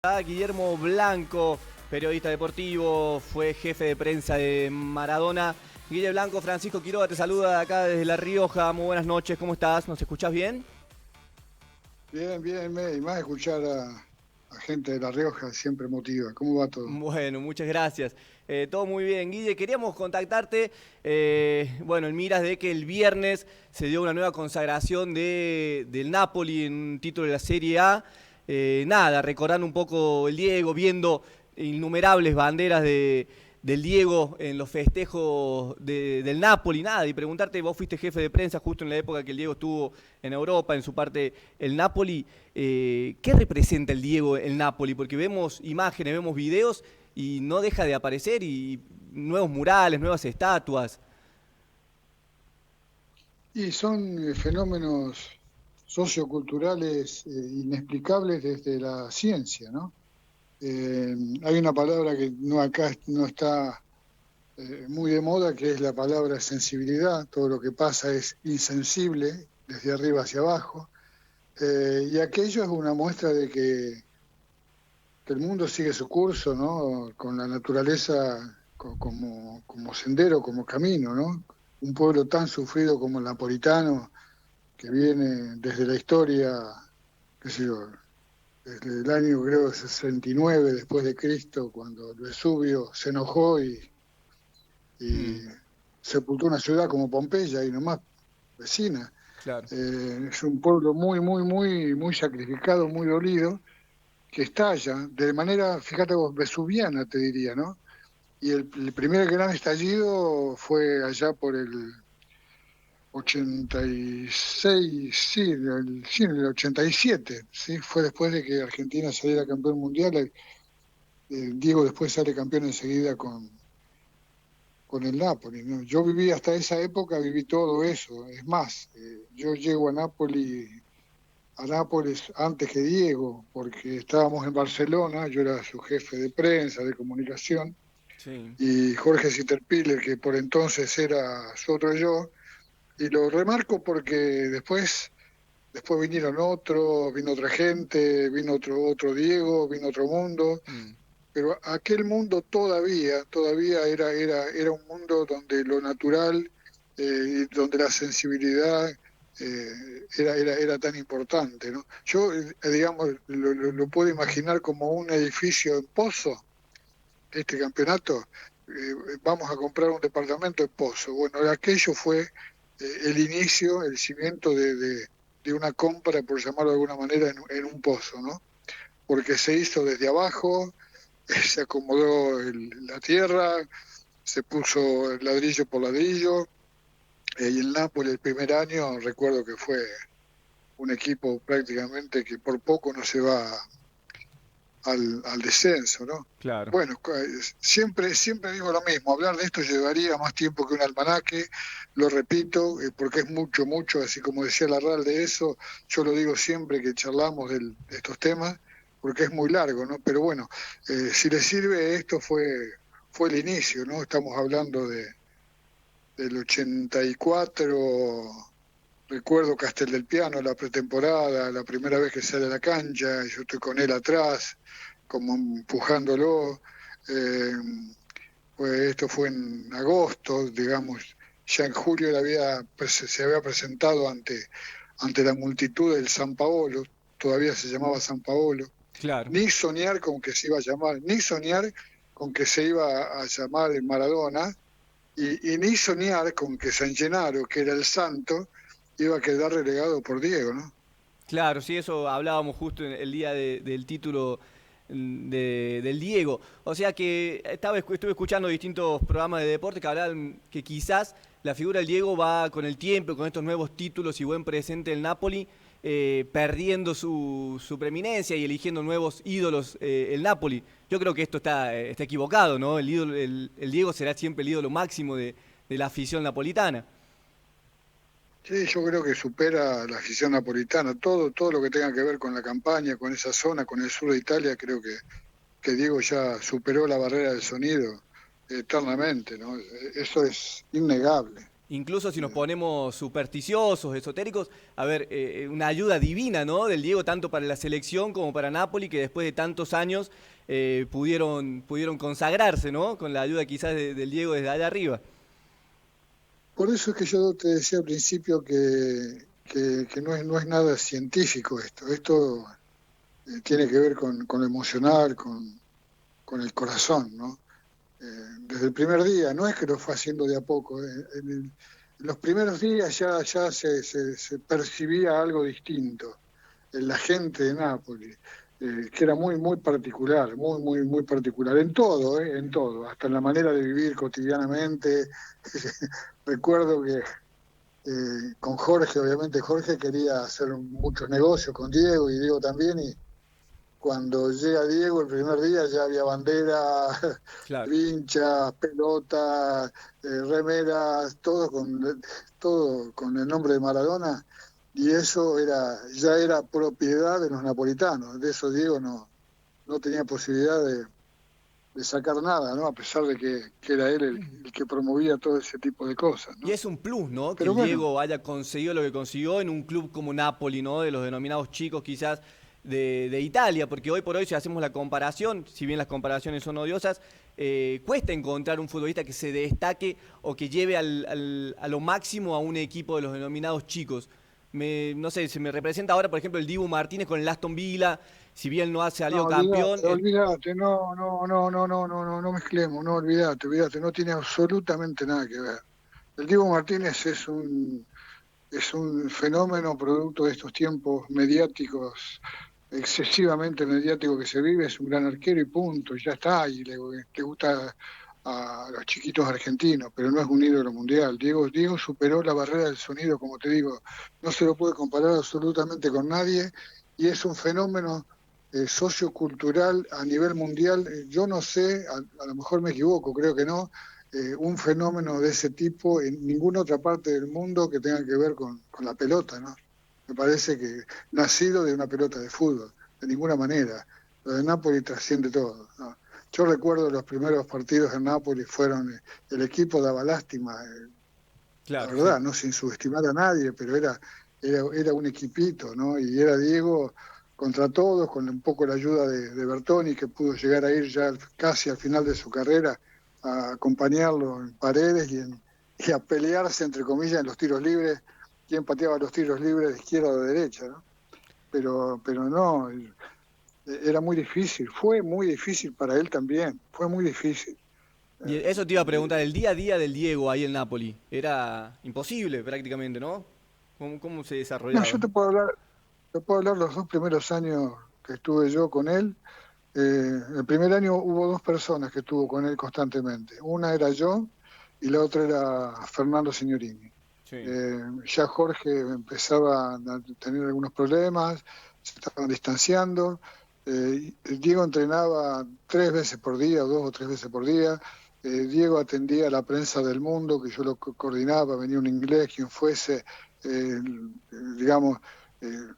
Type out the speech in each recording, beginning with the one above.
Guillermo Blanco, periodista deportivo, fue jefe de prensa de Maradona. Guille Blanco, Francisco Quiroga te saluda acá desde La Rioja. Muy buenas noches, ¿cómo estás? ¿Nos escuchás bien? Bien, bien, y más escuchar a gente de La Rioja siempre motiva. ¿Cómo va todo? Bueno, muchas gracias. Todo muy bien, Guille. Queríamos contactarte, bueno, en miras de que el viernes se dio una nueva consagración del Napoli en un título de la Serie A. Nada, recordando un poco el Diego, viendo innumerables banderas del Diego en los festejos del Napoli, nada, y preguntarte, vos fuiste jefe de prensa justo en la época que el Diego estuvo en Europa, en su parte el Napoli, ¿qué representa el Diego el Napoli? Porque vemos imágenes, vemos videos y no deja de aparecer y nuevos murales, nuevas estatuas. Y son fenómenos socioculturales inexplicables desde la ciencia, ¿no? Hay una palabra que no acá no está muy de moda, que es la palabra sensibilidad. Todo lo que pasa es insensible, desde arriba hacia abajo. Y aquello es una muestra de que el mundo sigue su curso, ¿no? Con la naturaleza como sendero, como camino, ¿no? Un pueblo tan sufrido como el napolitano, que viene desde la historia, qué sé yo, desde el año creo 69 después de Cristo, cuando el Vesubio se enojó y Hmm, sepultó una ciudad como Pompeya y nomás vecina. claro. Es un pueblo muy, muy, muy, muy sacrificado, muy dolido, que estalla de manera, fíjate vos, vesuviana, te diría, ¿no? Y el primer gran estallido fue allá por el 86, sí, en el 87, ¿sí? Fue después de que Argentina saliera campeón mundial. Diego después sale campeón enseguida con el Napoli, ¿no? Yo viví hasta esa época, viví todo eso. Es más, yo llego a Nápoles antes que Diego, porque estábamos en Barcelona, yo era su jefe de prensa, de comunicación, Sí. y Jorge Sitterpiller, que por entonces era su otro yo, y lo remarco porque después vinieron otros, vino otra gente, vino otro Diego, vino otro mundo, Hmm. pero aquel mundo todavía era un mundo donde lo natural, y donde la sensibilidad era tan importante, ¿no? Yo, digamos, lo puedo imaginar como un edificio en Pozo, este campeonato. Vamos a comprar un departamento en Pozo. Bueno, aquello fue el inicio, el cimiento de una compra, por llamarlo de alguna manera, en un pozo, ¿no? Porque se hizo desde abajo, se acomodó la tierra, se puso ladrillo por ladrillo, y el Napoli el primer año recuerdo que fue un equipo prácticamente que por poco no se va al descenso, ¿no? Claro. Bueno, siempre digo lo mismo, hablar de esto llevaría más tiempo que un almanaque, lo repito, porque es mucho, mucho, así como decía Larral de eso, yo lo digo siempre que charlamos de estos temas, porque es muy largo, ¿no? Pero bueno, si le sirve, fue el inicio, ¿no? Estamos hablando del 84. Recuerdo Castel del Piano, la pretemporada, la primera vez que sale a la cancha, yo estoy con él atrás, como empujándolo. Eh, esto fue en agosto, digamos, ya en julio se había presentado ante la multitud del San Paolo, todavía se llamaba San Paolo, Claro. ni soñar con que se iba a llamar, ni soñar con que se iba a llamar el Maradona, y ni soñar con que San Gennaro, que era el santo, iba a quedar relegado por Diego, ¿no? Claro, sí, eso hablábamos justo en el día del título del Diego. O sea que estuve escuchando distintos programas de deporte que hablaban que quizás la figura del Diego va con el tiempo, con estos nuevos títulos y buen presente del Napoli, perdiendo su preeminencia y eligiendo nuevos ídolos el Napoli. Yo creo que esto está equivocado, ¿no? El Diego será siempre el ídolo máximo de la afición napolitana. Sí, yo creo que supera la afición napolitana, todo lo que tenga que ver con la campaña, con esa zona, con el sur de Italia, creo que Diego ya superó la barrera del sonido eternamente, ¿no? Eso es innegable. Incluso si nos ponemos supersticiosos, esotéricos, a ver, una ayuda divina, ¿no? Del Diego, tanto para la selección como para Napoli, que después de tantos años pudieron consagrarse, ¿no? Con la ayuda quizás del Diego desde allá arriba. Por eso es que yo te decía al principio que no es nada científico esto. Esto tiene que ver con lo emocional, con el corazón, ¿no? Desde el primer día, no es que lo fue haciendo de a poco. En los primeros días ya se percibía algo distinto en la gente de Nápoles, que era muy particular, muy particular, en todo, hasta en la manera de vivir cotidianamente. Recuerdo que con Jorge, obviamente Jorge quería hacer muchos negocios con Diego y Diego también, y cuando llega Diego el primer día ya había bandera, Claro. vinchas, pelotas, remeras, todo con el nombre de Maradona, y eso ya era propiedad de los napolitanos. De eso Diego no tenía posibilidad de sacar nada, ¿no? A pesar de que era él el que promovía todo ese tipo de cosas, Y ¿no? es un plus, ¿no? Que Pero el bueno, Diego haya conseguido lo que consiguió en un club como Napoli, ¿no? De los denominados chicos quizás de Italia, porque hoy por hoy si hacemos la comparación, si bien las comparaciones son odiosas, cuesta encontrar un futbolista que se destaque o que lleve a lo máximo a un equipo de los denominados chicos. No sé, se me representa ahora, por ejemplo, el Dibu Martínez con el Aston Villa, si bien no ha no, salido campeón. olvídate, no mezclemos, no, olvídate, no tiene absolutamente nada que ver. El Diego Martínez es un fenómeno producto de estos tiempos mediáticos, excesivamente mediáticos que se vive, es un gran arquero y punto, y ya está, y le gusta a los chiquitos argentinos, pero no es un ídolo mundial. Diego superó la barrera del sonido, como te digo, no se lo puede comparar absolutamente con nadie, y es un fenómeno sociocultural a nivel mundial. Yo no sé, a lo mejor me equivoco, creo que no, un fenómeno de ese tipo en ninguna otra parte del mundo que tenga que ver con la pelota, ¿no? Me parece que nacido de una pelota de fútbol, de ninguna manera. Lo de Napoli trasciende todo, ¿no? Yo recuerdo los primeros partidos en Napoli fueron, el equipo daba lástima, la Claro, sí. verdad, no sin subestimar a nadie, pero era un equipito, ¿no? Y era Diego contra todos, con un poco la ayuda de Bertoni, que pudo llegar a ir ya casi al final de su carrera a acompañarlo en paredes y a pelearse, entre comillas, en los tiros libres, quién pateaba los tiros libres de izquierda o de derecha, ¿no? Pero no, era muy difícil, fue muy difícil para él también, fue muy difícil. Y eso te iba a preguntar, el día a día del Diego ahí en Napoli, era imposible prácticamente, ¿no? ¿Cómo se No, desarrollaba? yo te puedo hablar los 2 primeros años que estuve yo con él. El primer año hubo 2 personas que estuvo con él constantemente. Una era yo y la otra era Fernando Signorini. Sí, Ya Jorge empezaba a tener algunos problemas, se estaban distanciando. Diego entrenaba 3 veces por día, 2 o 3 veces por día. Diego atendía a la prensa del mundo, que yo lo coordinaba, venía un inglés, quien fuese, eh, digamos,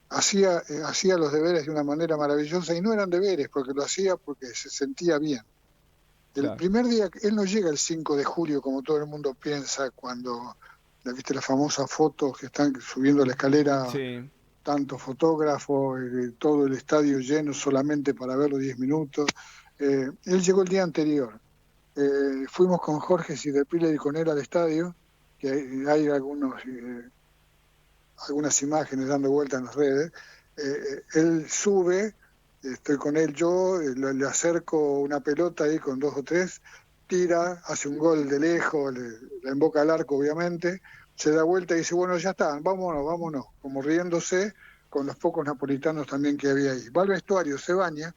hacía los deberes de una manera maravillosa y no eran deberes porque lo hacía porque se sentía bien. El claro. primer día, él no llega el 5 de julio como todo el mundo piensa cuando, viste las famosas fotos que están subiendo la escalera, Sí, tantos fotógrafos, todo el estadio lleno solamente para verlo 10 minutos. Él llegó el día anterior. Fuimos con Jorge Siderpile y con él al estadio, que hay algunas imágenes dando vuelta en las redes. Él sube, estoy con él yo, le acerco una pelota ahí con 2 o 3, tira, hace un gol de lejos, la emboca al arco obviamente, se da vuelta y dice, bueno, ya está, vámonos, como riéndose con los pocos napolitanos también que había ahí. Va al vestuario, se baña,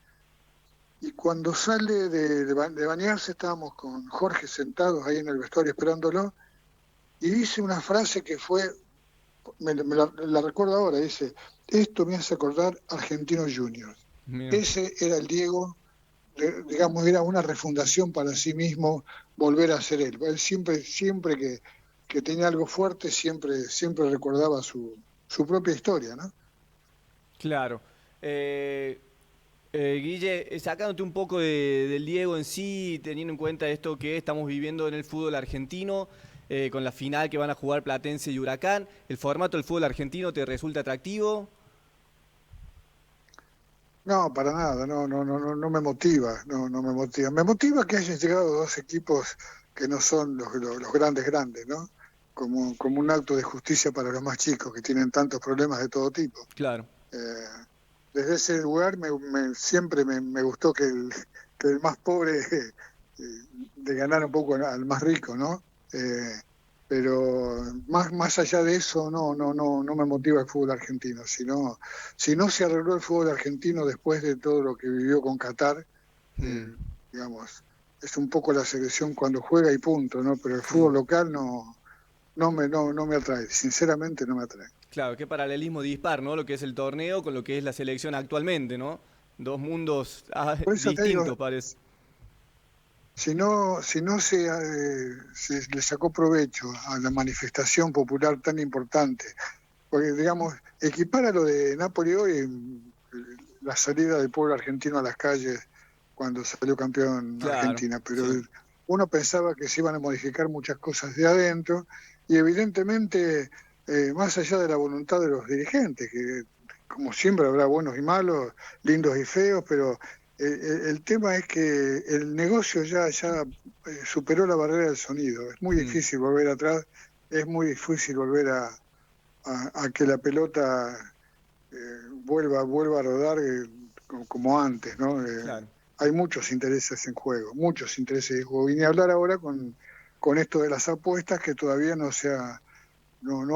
y cuando sale de bañarse, estábamos con Jorge sentados ahí en el vestuario esperándolo, y dice una frase que fue, me la recuerdo ahora, dice, esto me hace acordar Argentinos Juniors. mira. Ese era el Diego, digamos, era una refundación para sí mismo, volver a ser él. Él siempre que tenía algo fuerte, siempre recordaba su propia historia, ¿no? Claro. Eh, Guille, sacándote un poco del Diego en sí, teniendo en cuenta esto que estamos viviendo en el fútbol argentino, con la final que van a jugar Platense y Huracán. ¿El formato del fútbol argentino te resulta atractivo? No, para nada, no me motiva, no me motiva. Me motiva que hayan llegado dos equipos que no son los grandes grandes, ¿no? Como un acto de justicia para los más chicos que tienen tantos problemas de todo tipo. Claro. Eh, Desde ese lugar siempre me gustó que el más pobre de ganar un poco al más rico, ¿no? Pero más allá de eso, no me motiva el fútbol argentino. Si no se arregló el fútbol argentino después de todo lo que vivió con Qatar, Mm, digamos, es un poco la selección cuando juega y punto, ¿no? Pero el sí. fútbol local no me atrae, sinceramente no me atrae. Claro, qué paralelismo dispar, ¿no? Lo que es el torneo con lo que es la selección actualmente, ¿no? Dos mundos Por eso te digo, distintos, parece. si no se le sacó provecho a la manifestación popular tan importante, porque digamos, equipar a lo de Napoli hoy, la salida del pueblo argentino a las calles cuando salió campeón Claro, Argentina, pero sí. uno pensaba que se iban a modificar muchas cosas de adentro y evidentemente, más allá de la voluntad de los dirigentes, que como siempre habrá buenos y malos, lindos y feos, pero el tema es que el negocio ya superó la barrera del sonido. Es muy Mm, difícil volver atrás, es muy difícil volver a que la pelota vuelva a rodar como antes, ¿no? claro. Hay muchos intereses en juego, muchos intereses en juego. Y ni hablar ahora con esto de las apuestas, que todavía no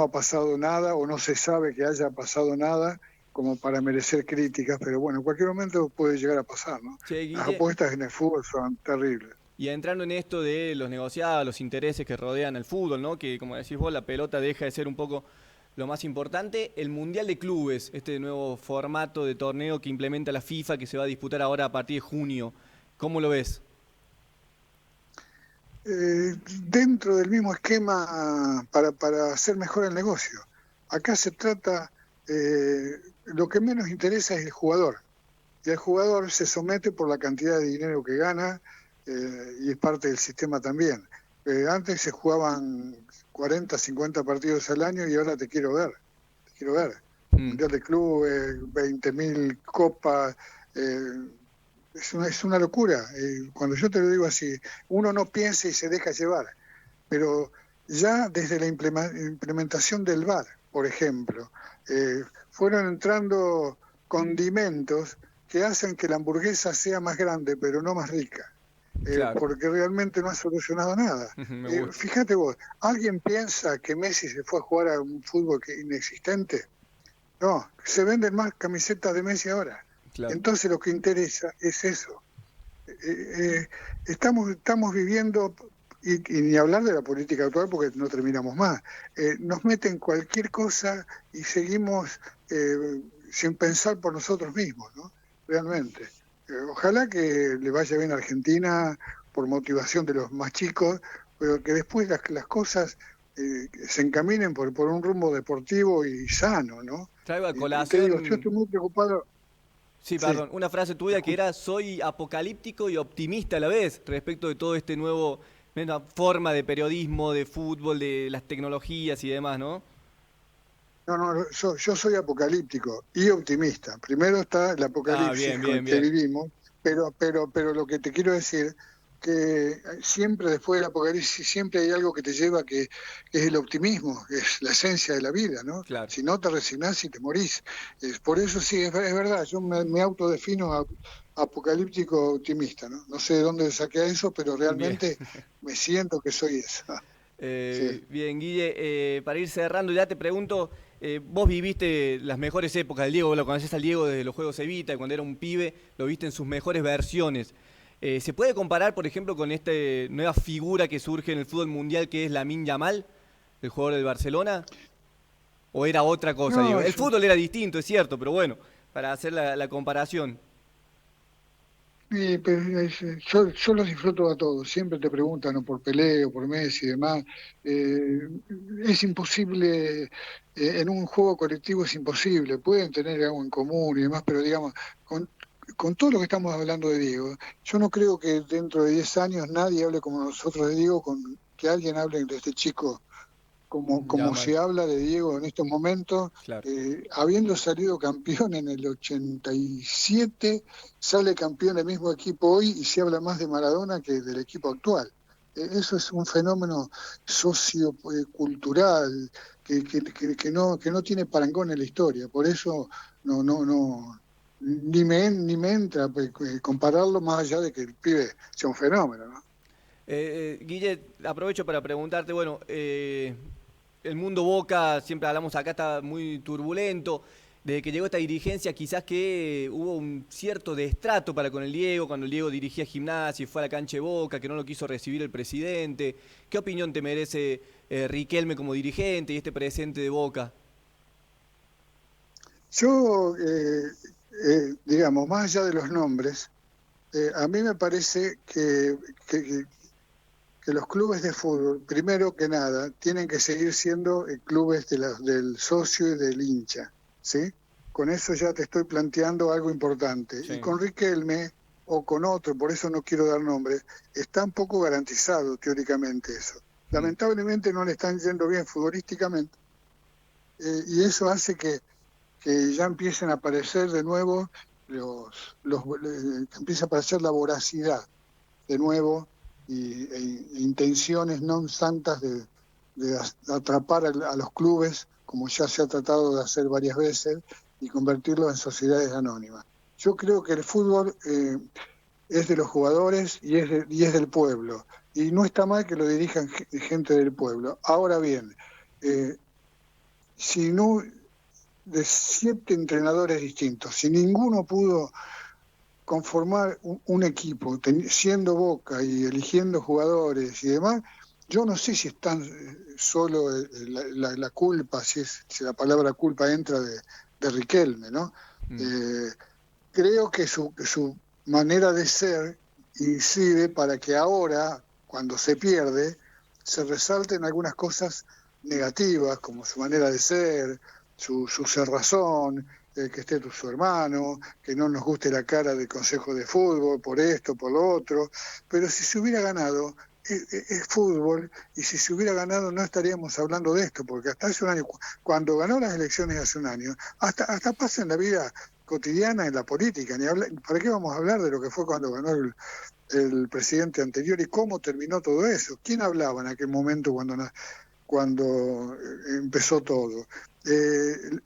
ha pasado nada o no se sabe que haya pasado nada como para merecer críticas, pero bueno, en cualquier momento puede llegar a pasar, ¿no? Che, Las Guille, apuestas en el fútbol son terribles. y entrando en esto de los negociados, los intereses que rodean el fútbol, ¿no? Que como decís vos, la pelota deja de ser un poco lo más importante. El Mundial de Clubes, este nuevo formato de torneo que implementa la FIFA, que se va a disputar ahora a partir de junio. ¿Cómo lo ves? Dentro del mismo esquema para hacer mejor el negocio. Acá se trata, lo que menos interesa es el jugador. Y el jugador se somete por la cantidad de dinero que gana y es parte del sistema también. Antes se jugaban 40, 50 partidos al año y ahora te quiero ver. Mm, Mundial de Clubes, 20.000 copas. eh, es una locura. Cuando yo te lo digo así, uno no piensa y se deja llevar. Pero ya desde la implementación del VAR, por ejemplo, fueron entrando condimentos que hacen que la hamburguesa sea más grande, pero no más rica, claro, porque realmente no ha solucionado nada. me gusta. Fíjate vos, ¿alguien piensa que Messi se fue a jugar a un fútbol inexistente? No, se venden más camisetas de Messi ahora. Claro. Entonces lo que interesa es eso. Estamos viviendo, y ni hablar de la política actual porque no terminamos más, nos meten cualquier cosa y seguimos sin pensar por nosotros mismos, ¿no? Realmente. Ojalá que le vaya bien a Argentina por motivación de los más chicos, pero que después las cosas se encaminen por un rumbo deportivo y sano, ¿no? Traigo a Y te digo, yo colación, estoy muy preocupado, sí, sí, perdón, una frase te tuya que escucho. era: soy apocalíptico y optimista a la vez respecto de todo este nueva forma de periodismo, de fútbol, de las tecnologías y demás, ¿no? Yo soy apocalíptico y optimista. Primero está el Ah, apocalipsis bien, con el bien, que bien. vivimos, pero lo que te quiero decir que siempre después del apocalipsis siempre hay algo que te lleva que es el optimismo, que es la esencia de la vida, ¿no? Claro, Si no te resignás y te morís. Por eso sí, es verdad, yo me autodefino apocalíptico optimista, ¿no? No sé de dónde saqué eso, pero bien. realmente me siento que soy eso. Sí. Bien, Guille, para ir cerrando ya te pregunto, vos viviste las mejores épocas del Diego, vos lo conocés al Diego desde los Juegos Evita, cuando era un pibe, lo viste en sus mejores versiones. ¿Se puede comparar, por ejemplo, con esta nueva figura que surge en el fútbol mundial que es Lamine Yamal, el jugador del Barcelona? ¿O era otra cosa, digo? No, El fútbol era distinto, es cierto, pero bueno, para hacer la comparación. Sí, pero yo los disfruto a todos. Siempre te preguntan ¿no? por Pelé o por Messi y demás. Eh, es imposible, en un juego colectivo es imposible. Pueden tener algo en común y demás, pero digamos, con todo lo que estamos hablando de Diego, yo no creo que dentro de 10 años nadie hable como nosotros de Diego que alguien hable de este chico como se habla de Diego en estos momentos, claro. habiendo salido campeón en el 87, sale campeón del mismo equipo hoy y se habla más de Maradona que del equipo actual. Eso es un fenómeno sociocultural que no tiene parangón en la historia. Por eso ni me entra compararlo, más allá de que el pibe sea un fenómeno, ¿no? Guille, aprovecho para preguntarte, bueno, el mundo Boca, siempre hablamos acá, está muy turbulento. Desde que llegó esta dirigencia, quizás que hubo un cierto destrato para con el Diego, cuando el Diego dirigía Gimnasia y fue a la cancha de Boca, que no lo quiso recibir el presidente. ¿Qué opinión te merece Riquelme como dirigente y este presente de Boca? Yo, digamos, más allá de los nombres, a mí me parece que los clubes de fútbol, primero que nada, tienen que seguir siendo clubes del socio y del hincha, ¿sí? Con eso ya te estoy planteando algo importante. Sí. Y con Riquelme o con otro, por eso no quiero dar nombres, está un poco garantizado teóricamente eso. Lamentablemente no le están yendo bien futbolísticamente, y eso hace que ya empiecen a aparecer de nuevo que empiece a aparecer la voracidad de nuevo e intenciones no santas de atrapar a los clubes, como ya se ha tratado de hacer varias veces, y convertirlos en sociedades anónimas. Yo creo que el fútbol es de los jugadores y es del pueblo, y no está mal que lo dirijan gente del pueblo. Ahora bien, si no, de 7 entrenadores distintos, si ninguno pudo conformar un equipo, siendo Boca y eligiendo jugadores y demás, yo no sé si es tan solo la culpa, si la palabra culpa entra de Riquelme, ¿no? Creo que su manera de ser incide para que ahora, cuando se pierde, se resalten algunas cosas negativas, como su manera de ser, su cerrazón, que esté su hermano, que no nos guste la cara del Consejo de Fútbol por esto, por lo otro, pero si se hubiera ganado, es fútbol, y si se hubiera ganado no estaríamos hablando de esto, porque hasta hace un año, cuando ganó las elecciones hace un año, hasta pasa en la vida cotidiana, en la política, ¿para qué vamos a hablar de lo que fue cuando ganó el presidente anterior y cómo terminó todo eso? ¿Quién hablaba en aquel momento cuando empezó todo?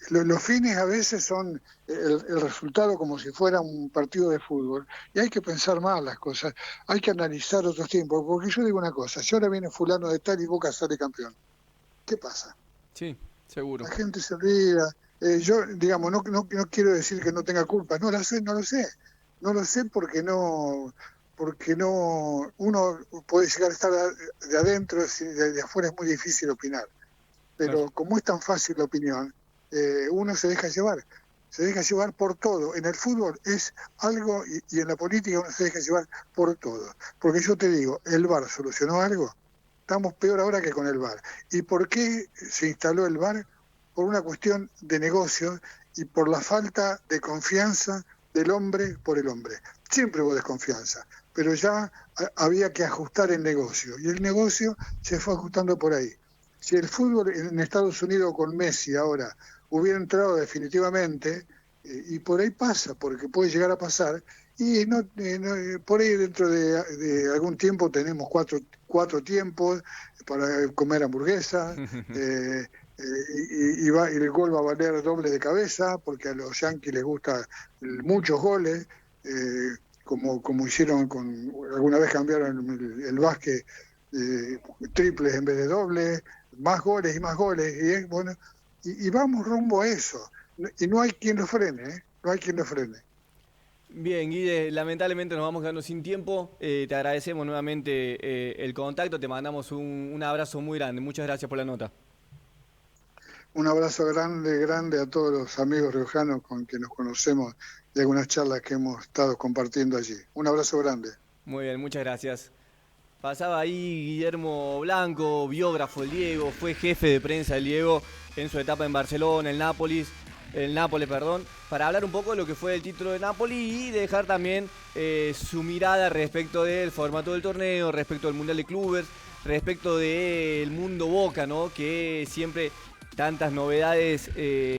Los fines a veces son el resultado, como si fuera un partido de fútbol, y hay que pensar más las cosas, hay que analizar otros tiempos, porque yo digo una cosa, si ahora viene fulano de tal y Boca sale campeón, ¿qué pasa? Sí, seguro. La gente se olvida. Yo, digamos, no quiero decir que no tenga culpa, no lo sé porque uno puede llegar a estar de adentro, de afuera es muy difícil opinar. Pero Claro. como es tan fácil la opinión, uno se deja llevar por todo. En el fútbol es algo y en la política uno se deja llevar por todo. Porque yo te digo, ¿el VAR solucionó algo? Estamos peor ahora que con el VAR. ¿Y por qué se instaló el VAR? Por una cuestión de negocio y por la falta de confianza del hombre por el hombre. Siempre hubo desconfianza, pero ya había que ajustar el negocio, y el negocio se fue ajustando por ahí. Si el fútbol en Estados Unidos con Messi ahora hubiera entrado definitivamente, y por ahí pasa, porque puede llegar a pasar, y por ahí dentro de algún tiempo tenemos cuatro tiempos para comer hamburguesas, y el gol va a valer doble de cabeza, porque a los Yankees les gusta muchos goles, como hicieron alguna vez cambiaron el básquet, triples en vez de dobles, más goles y más goles, y bueno, y vamos rumbo a eso, y no hay quien lo frene, no hay quien lo frene. Bien, Guille, lamentablemente nos vamos quedando sin tiempo. Te agradecemos nuevamente el contacto, te mandamos un abrazo muy grande. Muchas gracias por la nota. Un abrazo grande a todos los amigos riojanos con que nos conocemos de algunas charlas que hemos estado compartiendo allí. Un abrazo grande. Muy bien, muchas gracias. Pasaba ahí Guillermo Blanco, biógrafo del Diego, fue jefe de prensa del Diego en su etapa en Barcelona, el Nápoles, para hablar un poco de lo que fue el título de Napoli y dejar también su mirada respecto del formato del torneo, respecto al Mundial de Clubes. respecto del mundo Boca, ¿no? Que siempre tantas novedades